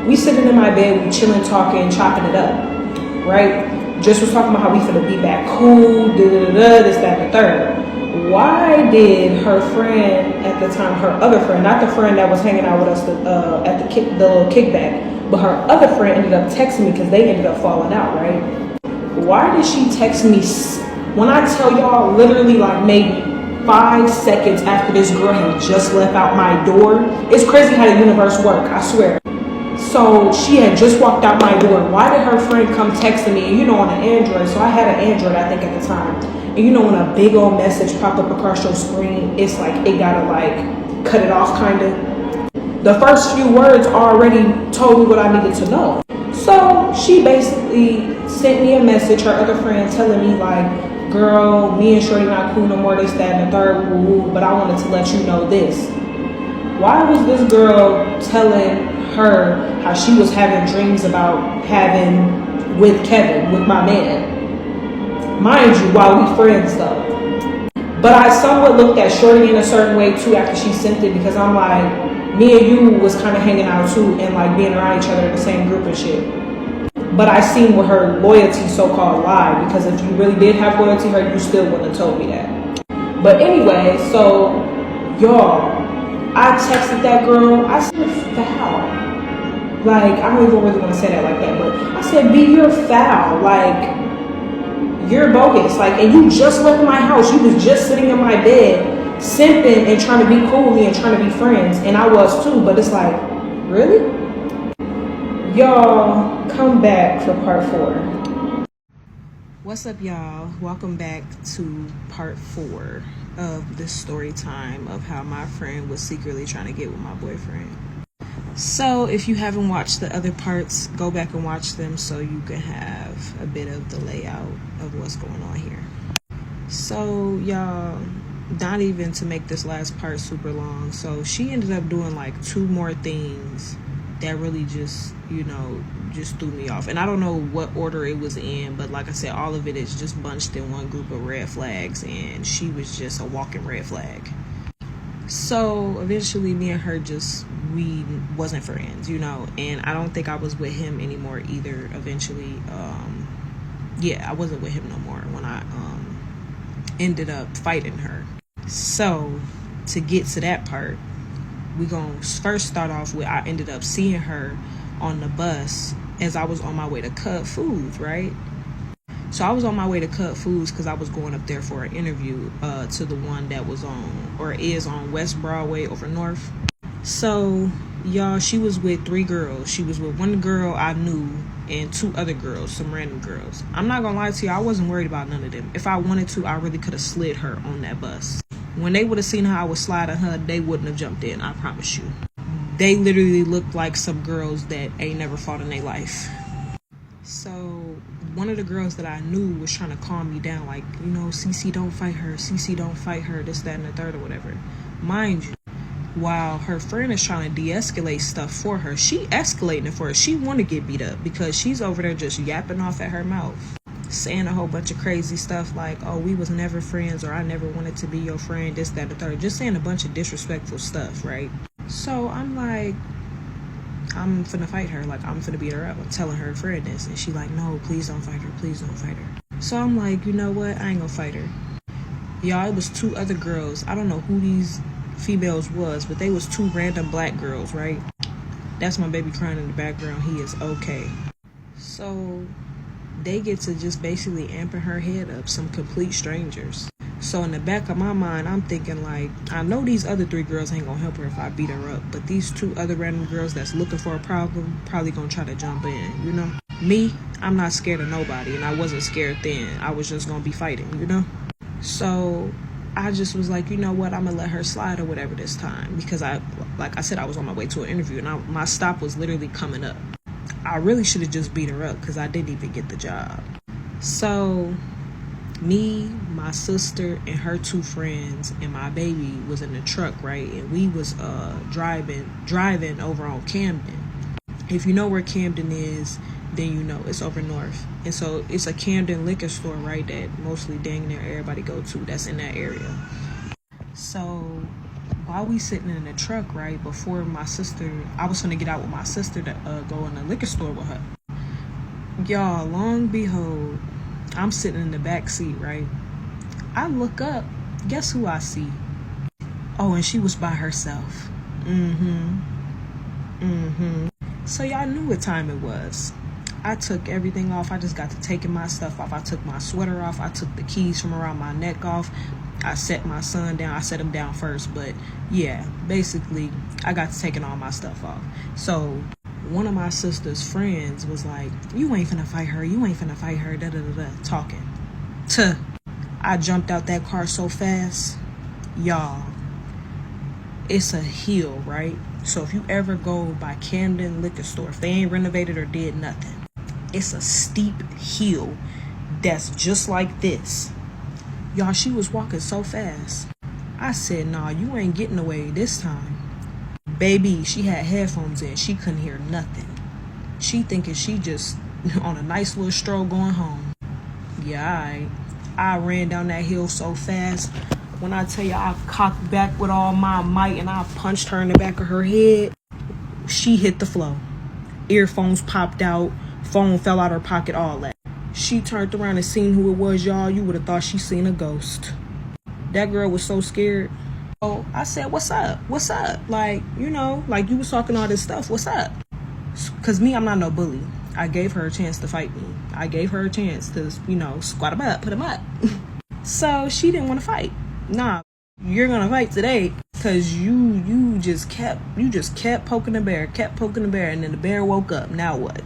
We sitting in my bed, we chilling, talking, chopping it up, right? Just was talking about how we finna be back cool, this, that, and the third. Why did her friend at the time, her other friend, not the friend that was hanging out with us at the little kickback, but her other friend ended up texting me because they ended up falling out, right? Why did she text me when I tell y'all literally like maybe 5 seconds after this girl had just left out my door? It's crazy how the universe works, I swear. So she had just walked out my door. Why did her friend come texting me? And on an Android, so I had an Android I think at the time. And when a big old message pop up across your screen, it's like it gotta like cut it off kind of. The first few words already told me what I needed to know. So she basically sent me a message, her other friend, telling me like, girl, me and Shorty not cool no more, this, that, and the third, woo, but I wanted to let you know this. Why was this girl telling her how she was having dreams about having with Kevin, with my man? Mind you, while we friends though. But I somewhat looked at Shorty in a certain way too after she sent it, because I'm like, me and you was kind of hanging out too and like being around each other in the same group and shit. But I seen where her loyalty so-called lied, because if you really did have loyalty to her, you still wouldn't have told me that. But anyway, so y'all, I texted that girl. I said, foul. Like, I don't even really want to say that like that, but I said, B, you're foul. Like, you're bogus. Like, and you just left my house. You was just sitting in my bed, simping and trying to be cool and trying to be friends. And I was too, but it's like, really? Y'all, come back for part 4. What's up, y'all? Welcome back to part 4 of this story time of how my friend was secretly trying to get with my boyfriend. So if you haven't watched the other parts, go back and watch them so you can have a bit of the layout of what's going on here. So y'all, not even to make this last part super long, so she ended up doing like 2 more things that really just just threw me off. And I don't know what order it was in, but like I said, all of it is just bunched in one group of red flags, and she was just a walking red flag. So eventually me and her we wasn't friends, and I don't think I was with him anymore either eventually. I wasn't with him no more when I ended up fighting her. So to get to that part, we gonna first start off with, I ended up seeing her on the bus as I was on my way to Cut Foods, right? So I was on my way to Cut Foods because I was going up there for an interview to the one that was on, or is on, West Broadway over North. So y'all, she was with 3 girls. She was with one girl I knew and 2 other girls, some random girls. I'm not gonna lie to you, I wasn't worried about none of them. If I wanted to, I really could have slid her on that bus. When they would have seen how I was sliding her, they wouldn't have jumped in, I promise you. They literally looked like some girls that ain't never fought in their life. So one of the girls that I knew was trying to calm me down, like, CC, don't fight her, CC, don't fight her, this, that, and the third, or whatever. Mind you, while her friend is trying to de-escalate stuff for her, she escalating it for her. She want to get beat up because she's over there just yapping off at her mouth, saying a whole bunch of crazy stuff like, oh, we was never friends, or I never wanted to be your friend, this, that, and the third. Just saying a bunch of disrespectful stuff, right? So I'm like, I'm finna fight her. Like, I'm finna beat her up. I'm telling her friend this. And she like, no, please don't fight her. Please don't fight her. So I'm like, you know what? I ain't gonna fight her. Y'all, it was 2 other girls. I don't know who these females was, but they was 2 random black girls, right? That's my baby crying in the background. He is okay. So they get to just basically amping her head up, some complete strangers. So in the back of my mind, I'm thinking like, I know these other 3 girls ain't gonna help her if I beat her up, but these 2 other random girls that's looking for a problem probably gonna try to jump in, Me, I'm not scared of nobody, and I wasn't scared then. I was just gonna be fighting, So I just was like, you know what, I'm gonna let her slide or whatever this time, because like I said, I was on my way to an interview, and my stop was literally coming up. I really should have just beat her up because I didn't even get the job. So me, my sister, and her 2 friends and my baby was in the truck, right? And we was driving over on Camden. If you know where Camden is, then you know it's over north. And so it's a Camden liquor store, right, that mostly dang near everybody go to that's in that area. So while we sitting in the truck, right, before my sister, I was gonna get out with my sister to go in the liquor store with her. Y'all, long behold, I'm sitting in the back seat, right? I look up, guess who I see? Oh, and she was by herself. So y'all knew what time it was. I took everything off. I just got to taking my stuff off. I took my sweater off. I took the keys from around my neck off. I set my son down. I set him down first, but yeah, basically, I got to taking all my stuff off. So one of my sister's friends was like, you ain't finna fight her. You ain't finna fight her, da-da-da-da, talking. I jumped out that car so fast. Y'all, it's a hill, right? So if you ever go by Camden liquor store, if they ain't renovated or did nothing, it's a steep hill that's just like this. Y'all, she was walking so fast. I said, nah, you ain't getting away this time. Baby, she had headphones in. She couldn't hear nothing. She thinking she just on a nice little stroll going home. Yeah, I ran down that hill so fast. When I tell you I cocked back with all my might and I punched her in the back of her head, she hit the floor. Earphones popped out, phone fell out her pocket, all that. She turned around and seen who it was, y'all. You would have thought she seen a ghost. That girl was so scared. So I said, what's up? What's up? Like, you know, like you was talking all this stuff. What's up? Because me, I'm not no bully. I gave her a chance to fight me. I gave her a chance to, you know, squat him up, put him up. So she didn't want to fight. Nah, you're gonna fight today because you just kept poking the bear, and then the bear woke up. Now what?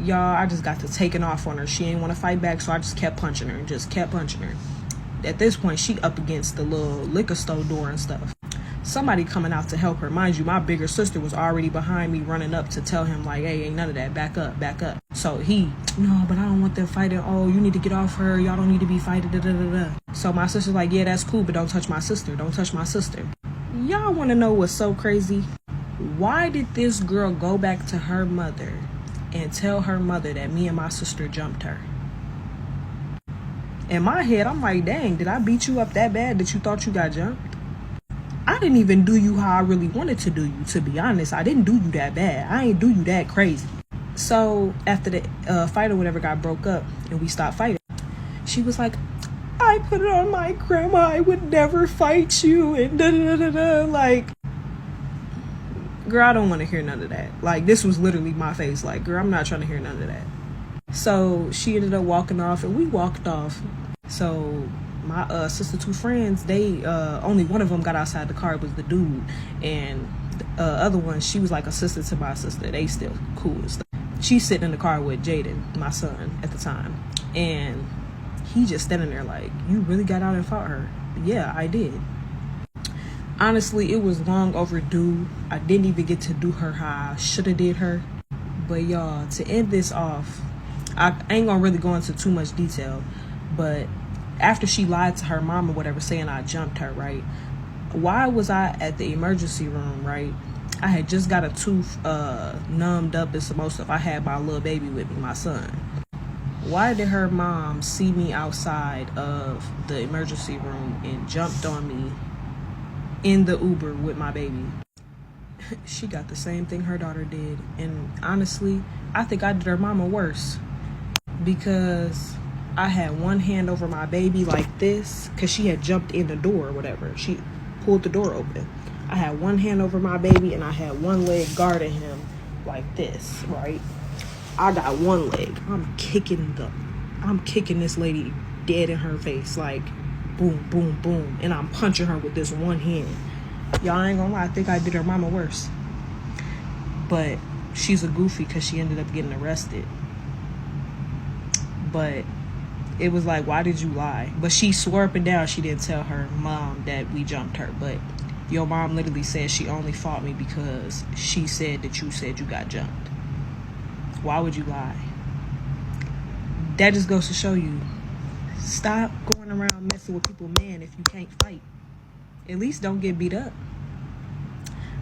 Y'all, I just got to taking off on her. She ain't want to fight back, so I just kept punching her and just kept punching her. At this point, she up against the little liquor store door and stuff. Somebody coming out to help her. Mind you, my bigger sister was already behind me running up to tell him like, hey, ain't none of that. Back up, back up. So no, but I don't want them fighting. Oh, you need to get off her. Y'all don't need to be fighting. Da, da, da, da. So my sister's like, yeah, that's cool, but don't touch my sister. Don't touch my sister. Y'all want to know what's so crazy? Why did this girl go back to her mother and tell her mother that me and my sister jumped her? In my head, I'm like, dang, did I beat you up that bad that you thought you got jumped? I didn't even do you how I really wanted to do you, to be honest. I didn't do you that bad. I ain't do you that crazy. So after the fight or whatever got broke up and we stopped fighting, she was like, I put it on my grandma. I would never fight you. And da-da-da-da-da. Like, girl, I don't want to hear none of that. Like, this was literally my face. Like, girl, I'm not trying to hear none of that. So she ended up walking off and we walked off. So my sister two friends, they only one of them got outside the car, was the dude, and the other one, she was like a sister to my sister. They still cool and stuff. She's sitting in the car with Jaden, my son at the time, and he just standing there like, you really got out and fought her? Yeah, I did. Honestly, it was long overdue. I didn't even get to do her how I should have did her. But y'all, to end this off, I ain't gonna really go into too much detail, but after she lied to her mom or whatever, saying I jumped her, right? Why was I at the emergency room, right? I had just got a tooth numbed up and some more stuff. I had my little baby with me, my son. Why did her mom see me outside of the emergency room and jumped on me in the Uber with my baby? She got the same thing her daughter did. And honestly, I think I did her mama worse, because I had one hand over my baby like this, because she had jumped in the door or whatever. She pulled the door open. I had one hand over my baby and I had one leg guarding him like this, right? I got one leg. I'm kicking this lady dead in her face, like boom, boom, boom. And I'm punching her with this one hand. Y'all ain't gonna lie, I think I did her mama worse. But she's a goofy because she ended up getting arrested. But it was like, why did you lie? But she swore up and down she didn't tell her mom that we jumped her. But your mom literally said she only fought me because she said that you said you got jumped. Why would you lie? That just goes to show you, stop going around messing with people, man, if you can't fight. At least don't get beat up.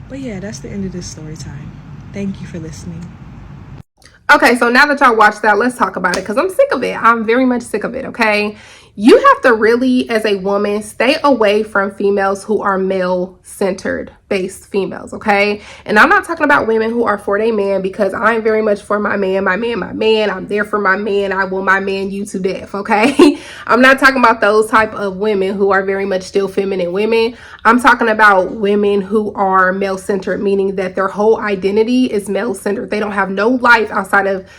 But yeah, that's the end of this story time. Thank you for listening. Okay, so now that y'all watched that, let's talk about it, because I'm sick of it. I'm very much sick of it, okay? you have to really, as a woman, stay away from females who are male-centered based females, okay? And I'm not talking about women who are for their man, because I'm very much for my man, my man, my man. I'm there for my man. I will my man you to death, okay? I'm not talking about those type of women who are very much still feminine women. I'm talking about women who are male-centered, meaning that their whole identity is male-centered. They don't have no life outside of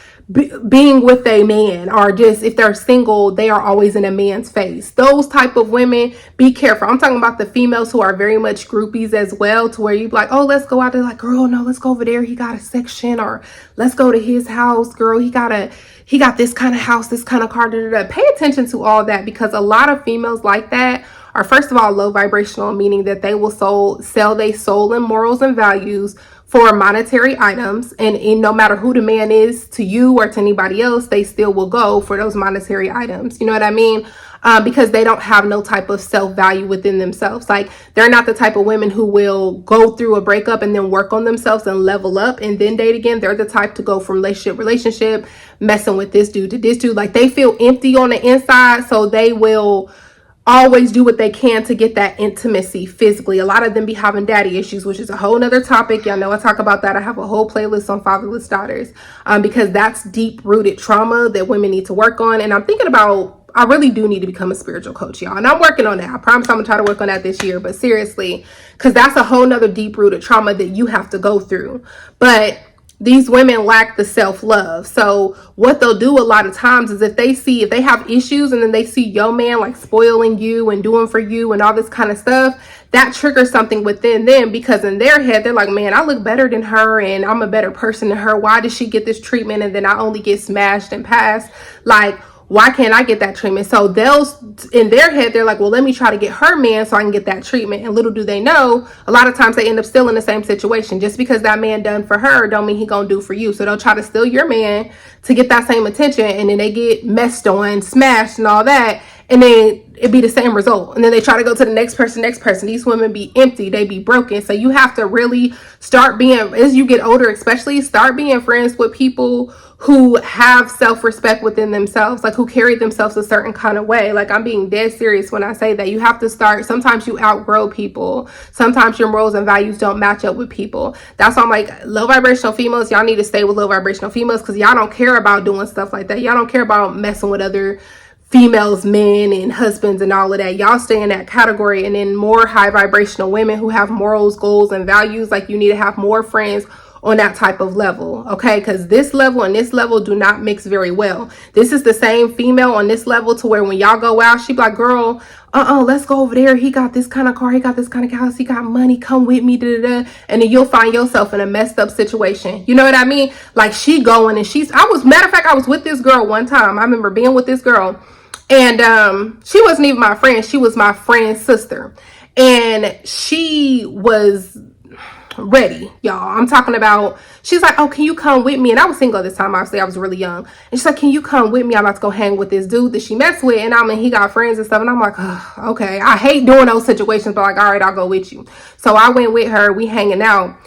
being with a man, or just if they're single, they are always in a man's face. Those type of women, be careful. I'm talking about the females who are very much groupies as well, to where you be like, oh, let's go out there, like, girl, no, let's go over there, he got a section, or let's go to his house, girl, he got this kind of house, this kind of car. Pay attention to all that, because a lot of females like that are, first of all, low vibrational, meaning that they will sell their soul and morals and values for monetary items, and no matter who the man is to you or to anybody else, they still will go for those monetary items. You know what I mean? Because they don't have no type of self-value within themselves. Like, they're not the type of women who will go through a breakup and then work on themselves and level up and then date again. They're the type to go from relationship, messing with this dude to this dude. Like, they feel empty on the inside, so they will always do what they can to get that intimacy physically. A lot of them be having daddy issues, which is a whole nother topic. Y'all know I talk about that. I have a whole playlist on fatherless daughters, because that's deep rooted trauma that women need to work on. And I'm thinking about, I really do need to become a spiritual coach, y'all, and I'm working on that. I promise I'm gonna try to work on that this year, but seriously, because that's a whole nother deep rooted trauma that you have to go through. But these women lack the self-love. So what they'll do a lot of times is, if they have issues and then they see your man like spoiling you and doing for you and all this kind of stuff, that triggers something within them, because in their head, they're like, man, I look better than her and I'm a better person than her. Why does she get this treatment and then I only get smashed and passed? Like, why can't I get that treatment? So in their head, they're like, well, let me try to get her man so I can get that treatment. And little do they know, a lot of times they end up still in the same situation. Just because that man done for her don't mean he gonna do for you. So they'll try to steal your man to get that same attention, and then they get messed on, smashed and all that, and then it be the same result. And then they try to go to the next person. These women be empty, they be broken. So you have to really start being, as you get older especially, start being friends with people who have self-respect within themselves, like who carry themselves a certain kind of way. Like, I'm being dead serious when I say that. You have to start, sometimes you outgrow people, sometimes your morals and values don't match up with people. That's why I'm like, low vibrational females, y'all need to stay with low vibrational females, because y'all don't care about doing stuff like that. Y'all don't care about messing with other females, men and husbands and all of that. Y'all stay in that category. And then more high vibrational women who have morals, goals and values, like, you need to have more friends on that type of level, okay? Because this level and this level do not mix very well. This is the same female on this level to where when y'all go out, she be like, girl, let's go over there, he got this kind of car, he got this kind of house, he got money, come with me, and then you'll find yourself in a messed up situation. You know what I mean? Like, she going and matter of fact, I was with this girl one time. I remember being with this girl, and she wasn't even my friend, she was my friend's sister, and she was ready, y'all. I'm talking about, she's like, oh, can you come with me? And I was single at this time, obviously I was really young, and she's like, can you come with me? I'm about to go hang with this dude that she messed with, and he got friends and stuff, and I'm like, oh, okay. I hate doing those situations, but like, all right, I'll go with you. So I went with her, we hanging out.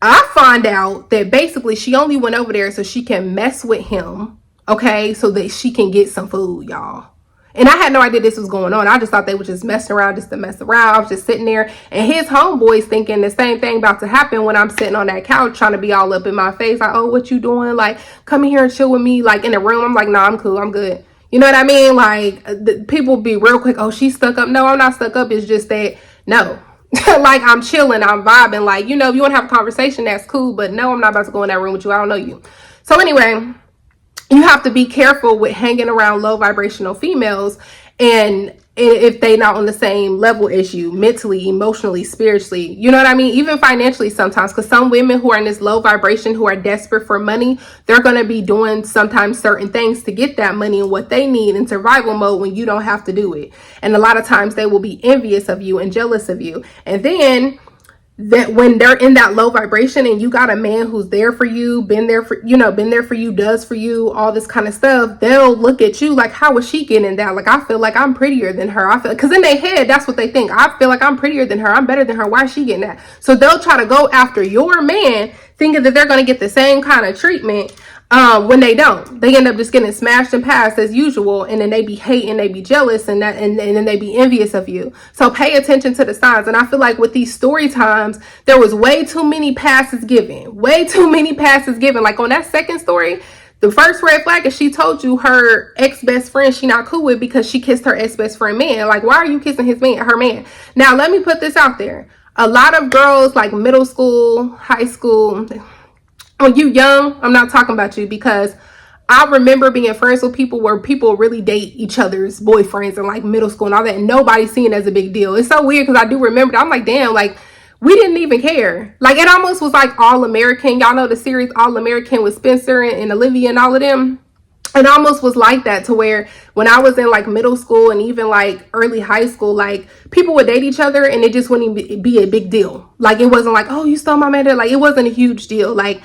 I find out that basically she only went over there so she can mess with him, okay, so that she can get some food, y'all. And I had no idea this was going on. I just thought they were just messing around just to mess around. I was just sitting there, and his homeboys thinking the same thing about to happen when I'm sitting on that couch trying to be all up in my face. Like, oh, what you doing? Like, come in here and chill with me. Like, in the room, I'm like, nah, I'm cool. I'm good. You know what I mean? Like, people be real quick, oh, she's stuck up. No, I'm not stuck up. It's just that, no. Like, I'm chilling. I'm vibing. Like, you know, if you want to have a conversation, that's cool. But no, I'm not about to go in that room with you. I don't know you. So anyway, you have to be careful with hanging around low vibrational females, and if they not on the same level as you, mentally, emotionally, spiritually, you know what I mean? Even financially sometimes, because some women who are in this low vibration, who are desperate for money, they're going to be doing sometimes certain things to get that money and what they need in survival mode when you don't have to do it. And a lot of times they will be envious of you and jealous of you. And then that when they're in that low vibration and you got a man who's there for you, been there for you, does for you, all this kind of stuff, they'll look at you like, how is she getting that? Like, I feel like I'm prettier than her. I feel, because in their head, that's what they think. I feel like I'm prettier than her. I'm better than her. Why is she getting that? So they'll try to go after your man thinking that they're going to get the same kind of treatment When they don't, they end up just getting smashed and passed as usual, and then they be hating, they be jealous, and then they be envious of you. So pay attention to the signs. And I feel like with these story times, there was way too many passes given, like on that second story. The first red flag is she told you her ex-best friend she not cool with because she kissed her ex-best friend man. Like, why are you kissing her man? Now, let me put this out there. A lot of girls, like middle school, high school, when you young, I'm not talking about you, because I remember being friends with people where people really date each other's boyfriends in like middle school and all that, and nobody's seen it as a big deal. It's so weird because I do remember that. I'm like, damn, like, we didn't even care. Like, it almost was like All American. Y'all know the series All American with Spencer and Olivia and all of them? It almost was like that, to where when I was in like middle school and even like early high school, like people would date each other and it just wouldn't be a big deal. Like, it wasn't like, oh, you stole my man. Like, it wasn't a huge deal. Like,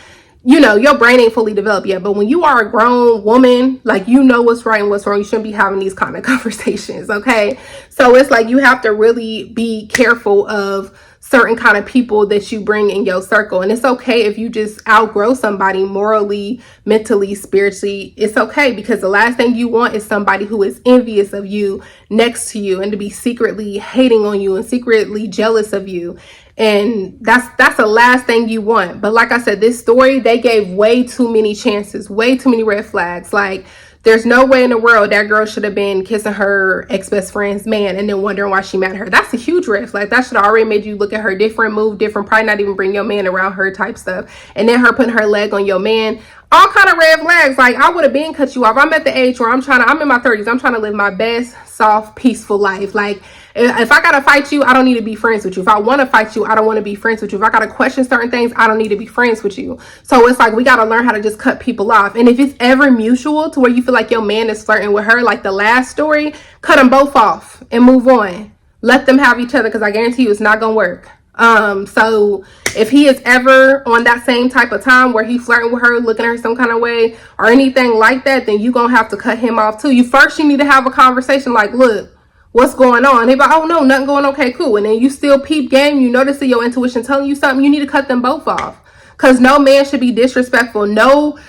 you know, your brain ain't fully developed yet, but when you are a grown woman, like, you know what's right and what's wrong. You shouldn't be having these kind of conversations, okay? So it's like you have to really be careful of certain kind of people that you bring in your circle. And it's okay if you just outgrow somebody morally, mentally, spiritually. It's okay, because the last thing you want is somebody who is envious of you next to you and to be secretly hating on you and secretly jealous of you. And that's the last thing you want. But like I said, this story, they gave way too many chances, way too many red flags. Like, there's no way in the world that girl should have been kissing her ex-best friend's man and then wondering why she mad at her. That's a huge red flag. That should have already made you look at her different, move different, probably not even bring your man around her type stuff. And then her putting her leg on your man. All kind of red flags. Like, I would have been cut you off. I'm at the age where I'm in my 30s. I'm trying to live my best, soft, peaceful life. Like, if I gotta fight you, I don't need to be friends with you. If I want to fight you, I don't want to be friends with you. If I gotta question certain things, I don't need to be friends with you. So it's like, we gotta learn how to just cut people off. And if it's ever mutual to where you feel like your man is flirting with her, like the last story, cut them both off and move on. Let them have each other, because I guarantee you it's not gonna work. So if he is ever on that same type of time where he flirting with her, looking at her some kind of way or anything like that, then you gonna have to cut him off too. You need to have a conversation like, look, what's going on? They be like, oh no, nothing going, okay, cool. And then you still peep game, you notice that your intuition telling you something, you need to cut them both off. Because no man should be disrespectful. No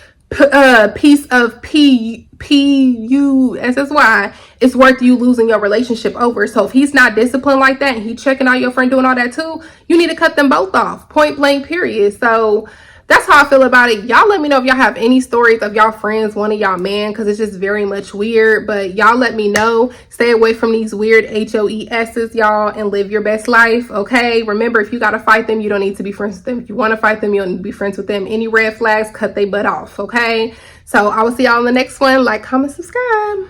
piece of pussy it's worth you losing your relationship over. So if he's not disciplined like that and he checking out your friend doing all that too, you need to cut them both off, point blank, period. So that's how I feel about it. Y'all let me know if y'all have any stories of y'all friends wanting y'all man, because it's just very much weird. But y'all let me know. Stay away from these weird HOESs, y'all, and live your best life, okay? Remember, if you gotta fight them, you don't need to be friends with them. If you want to fight them, you don't need to be friends with them. Any red flags, cut they butt off, okay? So I will see y'all in the next one. Like, comment, subscribe.